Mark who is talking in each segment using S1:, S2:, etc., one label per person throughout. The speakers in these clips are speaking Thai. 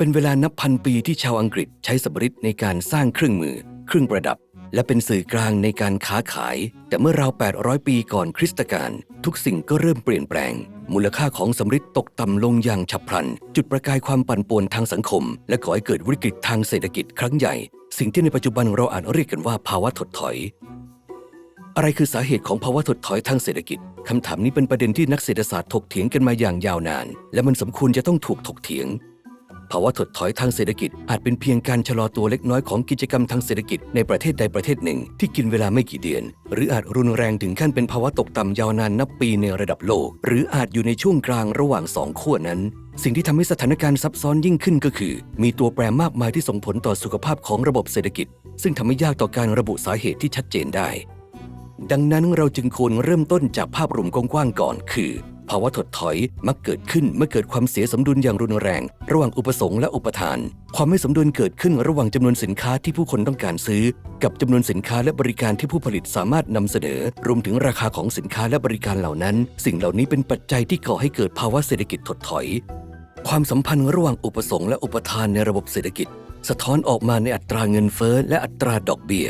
S1: เป็นเวลานับพันปีที่ชาวอังกฤษใช้สำริดในการสร้างเครื่องมือเครื่องประดับและเป็นสื่อกลางในการค้าขายแต่เมื่อราว800 ปีก่อนคริสตกาลทุกสิ่งก็เริ่มเปลี่ยนแปลงมูลค่าของสำริดตกต่ำลงอย่างฉับพลันจุดประกายความปั่นป่วนทางสังคมและก่อให้เกิดวิกฤตทางเศรษฐกิจครั้งใหญ่สิ่งที่ในปัจจุบันเราอาจเรียกกันว่าภาวะถดถอยอะไรคือสาเหตุของภาวะถดถอยทางเศรษฐกิจคำถามนี้เป็นประเด็นที่นักเศรษฐศาสตร์ถกเถียงกันมาอย่างยาวนานและมันสมควรจะต้องถูกถกเถียงภาวะถดถอยทางเศรษฐกิจอาจเป็นเพียงการชะลอตัวเล็กน้อยของกิจกรรมทางเศรษฐกิจในประเทศใดประเทศหนึ่งที่กินเวลาไม่กี่เดือนหรืออาจรุนแรงถึงขั้นเป็นภาวะตกต่ำยาวนานนับปีในระดับโลกหรืออาจอยู่ในช่วงกลางระหว่างสองขั้วนั้นสิ่งที่ทำให้สถานการณ์ซับซ้อนยิ่งขึ้นก็คือมีตัวแปรมากมายที่ส่งผลต่อสุขภาพของระบบเศรษฐกิจซึ่งทำให้ยากต่อการระบุสาเหตุที่ชัดเจนได้ดังนั้นเราจึงควรเริ่มต้นจากภาพรวมกว้างๆก่อนคือภาวะถดถอยมักเกิดขึ้นเมื่อเกิดความเสียสมดุลอย่างรุนแรงระหว่างอุปสงค์และอุปทานความไม่สมดุลเกิดขึ้นระหว่างจำนวนสินค้าที่ผู้คนต้องการซื้อกับจำนวนสินค้าและบริการที่ผู้ผลิตสามารถนำเสนอรวมถึงราคาของสินค้าและบริการเหล่านั้นสิ่งเหล่านี้เป็นปัจจัยที่ก่อให้เกิดภาวะเศรษฐกิจถดถอยความสัมพันธ์ระหว่างอุปสงค์และอุปทานในระบบเศรษฐกิจสะท้อนออกมาในอัตราเงินเฟ้อและอัตราดอกเบี้ย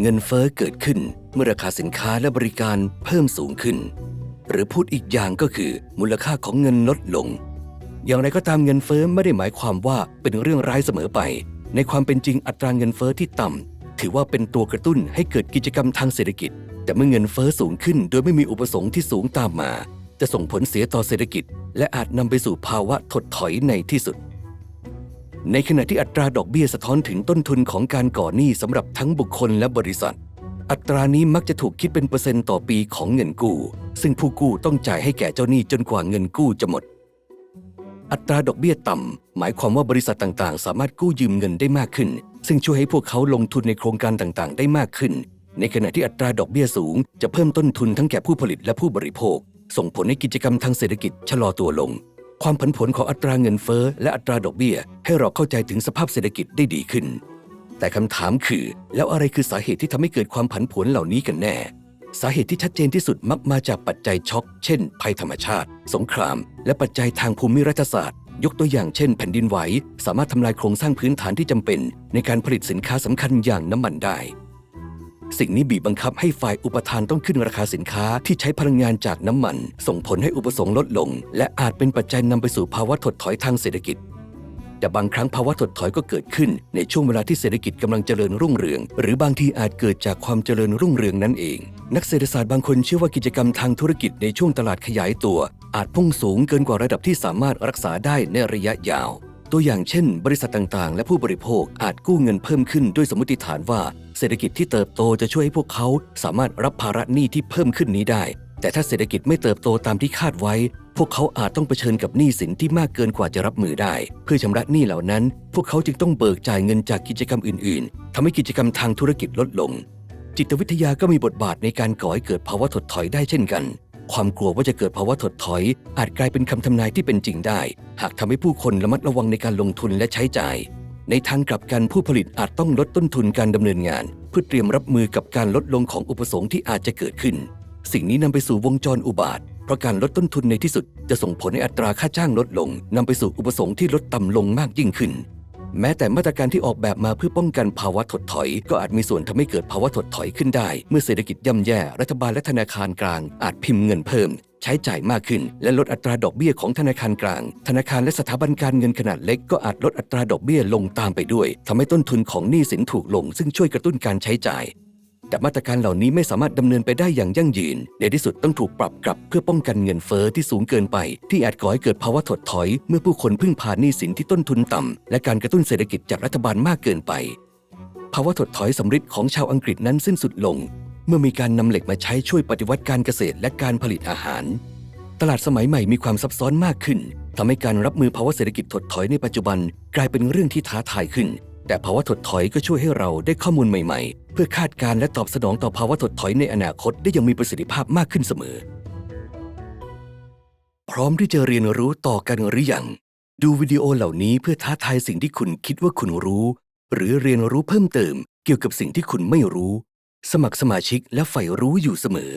S1: เงินเฟ้อเกิดขึ้นเมื่อราคาสินค้าและบริการเพิ่มสูงขึ้นหรือพูดอีกอย่างก็คือมูลค่าของเงินลดลงอย่างไรก็ตามเงินเฟ้อไม่ได้หมายความว่าเป็นเรื่องร้ายเสมอไปในความเป็นจริงอัตราเงินเฟ้อที่ต่ำถือว่าเป็นตัวกระตุ้นให้เกิดกิจกรรมทางเศรษฐกิจแต่เมื่อเงินเฟ้อสูงขึ้นโดยไม่มีอุปสงค์ที่สูงตามมาจะส่งผลเสียต่อเศรษฐกิจและอาจนำไปสู่ภาวะถดถอยในที่สุดในขณะที่อัตราดอกเบี้ยสะท้อนถึงต้นทุนของการก่อหนี้สำหรับทั้งบุคคลและบริษัทอัตรานี้มักจะถูกคิดเป็นเปอร์เซ็นต์ต่อปีของเงินกู้ซึ่งผู้กู้ต้องจ่ายให้แก่เจ้าหนี้จนกว่าเงินกู้จะหมดอัตราดอกเบี้ยต่ำหมายความว่าบริษัทต่างๆสามารถกู้ยืมเงินได้มากขึ้นซึ่งช่วยให้พวกเขาลงทุนในโครงการต่างๆได้มากขึ้นในขณะที่อัตราดอกเบี้ยสูงจะเพิ่มต้นทุนทั้งแก่ผู้ผลิตและผู้บริโภคส่งผลให้กิจกรรมทางเศรษฐกิจชะลอตัวลงความผันผวนของอัตราเงินเฟ้อและอัตราดอกเบี้ยให้เราเข้าใจถึงสภาพเศรษฐกิจได้ดีขึ้นแต่คำถามคือแล้วอะไรคือสาเหตุที่ทำให้เกิดความผันผวนเหล่านี้กันแน่สาเหตุที่ชัดเจนที่สุดมักมาจากปัจจัยช็อคเช่นภัยธรรมชาติสงครามและปัจจัยทางภูมิรัฐศาสตร์ยกตัวอย่างเช่นแผ่นดินไหวสามารถทำลายโครงสร้างพื้นฐานที่จำเป็นในการผลิตสินค้าสำคัญอย่างน้ำมันได้สิ่งนี้บีบบังคับให้ฝ่ายอุปทานต้องขึ้นราคาสินค้าที่ใช้พลังงานจากน้ำมันส่งผลให้อุปสงค์ลดลงและอาจเป็นปัจจัยนำไปสู่ภาวะถดถอยทางเศรษฐกิจแต่บางครั้งภาวะถดถอยก็เกิดขึ้นในช่วงเวลาที่เศรษฐกิจกำลังเจริญรุ่งเรืองหรือบางทีอาจเกิดจากความเจริญรุ่งเรืองนั่นเองนักเศรษฐศาสตร์บางคนเชื่อว่ากิจกรรมทางธุรกิจในช่วงตลาดขยายตัวอาจพุ่งสูงเกินกว่าระดับที่สามารถรักษาได้ในระยะยาวตัวอย่างเช่นบริษัทต่างๆและผู้บริโภคอาจกู้เงินเพิ่มขึ้นด้วยสมมติฐานว่าเศรษฐกิจที่เติบโตจะช่วยให้พวกเขาสามารถรับภาระหนี้ที่เพิ่มขึ้นนี้ได้แต่ถ้าเศรษฐกิจไม่เติบโตตามที่คาดไว้พวกเขาอาจต้องเผชิญกับหนี้สินที่มากเกินกว่าจะรับมือได้เพื่อชำระหนี้เหล่านั้นพวกเขาจึงต้องเบิกจ่ายเงินจากกิจกรรมอื่นๆทำให้กิจกรรมทางธุรกิจลดลงจิตวิทยาก็มีบทบาทในการก่อให้เกิดภาวะถดถอยได้เช่นกันความกลัวว่าจะเกิดภาวะถดถอยอาจกลายเป็นคำทำนายที่เป็นจริงได้หากทำให้ผู้คนระมัดระวังในการลงทุนและใช้จ่ายในทางกลับกันผู้ผลิตอาจต้องลดต้นทุนการดำเนินงานเพื่อเตรียมรับมือกับการลดลงของอุปสงค์ที่อาจจะเกิดขึ้นสิ่งนี้นำไปสู่วงจรอุบาทเพราะการลดต้นทุนในที่สุดจะส่งผลให้อัตราค่าจ้างลดลงนำไปสู่อุปสงค์ที่ลดต่ำลงมากยิ่งขึ้นแม้แต่มาตรการที่ออกแบบมาเพื่อป้องกันภาวะถดถอยก็อาจมีส่วนทำให้เกิดภาวะถดถอยขึ้นได้เมื่อเศรษฐกิจย่ำแย่รัฐบาลและธนาคารกลางอาจพิมพ์เงินเพิ่มใช้จ่ายมากขึ้นและลดอัตราดอกเบี้ยของธนาคารกลางธนาคารและสถาบันการเงินขนาดเล็กก็อาจลดอัตราดอกเบี้ยลงตามไปด้วยทำให้ต้นทุนของหนี้สินถูกลงซึ่งช่วยกระตุ้นการใช้จ่ายแต่มาตรการเหล่านี้ไม่สามารถดำเนินไปได้อย่างยั่งยืนในที่สุดต้องถูกปรับกลับเพื่อป้องกันเงินเฟ้อที่สูงเกินไปที่อาจก่อให้เกิดภาวะถดถอยเมื่อผู้คนพึ่งพาหนี้สินที่ต้นทุนต่ำและการกระตุ้นเศรษฐกิจจากรัฐบาลมากเกินไปภาวะถดถอยสำริดของชาวอังกฤษนั้นสิ้นสุดลงเมื่อมีการนำเหล็กมาใช้ช่วยปฏิวัติการเกษตรและการผลิตอาหารตลาดสมัยใหม่มีความซับซ้อนมากขึ้นทำให้การรับมือภาวะเศรษฐกิจถดถอยในปัจจุบันกลายเป็นเรื่องที่ท้าทายขึ้นแต่ภาวะถดถอยก็ช่วยให้เราได้ข้อมูลใหม่ๆเพื่อคาดการณ์และตอบสนองต่อภาวะถดถอยในอนาคตได้อย่างมีประสิทธิภาพมากขึ้นเสมอพร้อมที่จะเรียนรู้ต่อกันหรือยังดูวิดีโอเหล่านี้เพื่อท้าทายสิ่งที่คุณคิดว่าคุณรู้หรือเรียนรู้เพิ่มเติมเกี่ยวกับสิ่งที่คุณไม่รู้สมัครสมาชิกและใฝ่รู้อยู่เสมอ